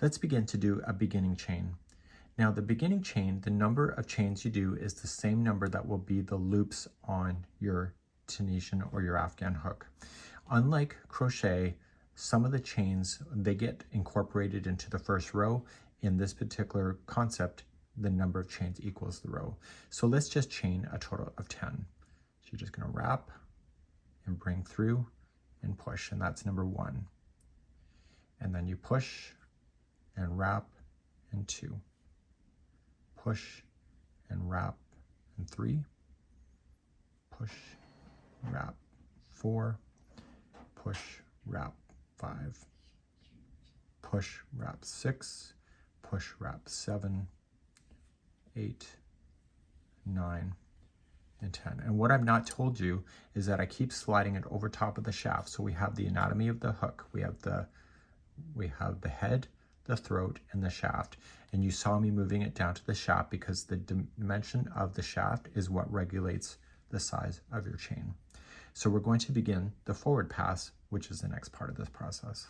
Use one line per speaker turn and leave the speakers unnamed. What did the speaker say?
Let's begin to do a beginning chain. Now the beginning chain, the number of chains you do is the same number that will be the loops on your Tunisian or your Afghan hook. Unlike crochet, some of the chains, they get incorporated into the first row. In this particular concept, the number of chains equals the row. So let's just chain a total of 10. So you're just going to wrap and bring through and push, and that's number 1. And then you push and wrap and 2. Push and wrap and 3. Push, wrap 4. Push, wrap 5. Push, wrap 6. Push, wrap 7, 8, 9, and 10. And what I've not told you is that I keep sliding it over top of the shaft. So we have the anatomy of the hook. We have the head, the throat, and the shaft. And you saw me moving it down to the shaft because the dimension of the shaft is what regulates the size of your chain. So we're going to begin the forward pass, which is the next part of this process.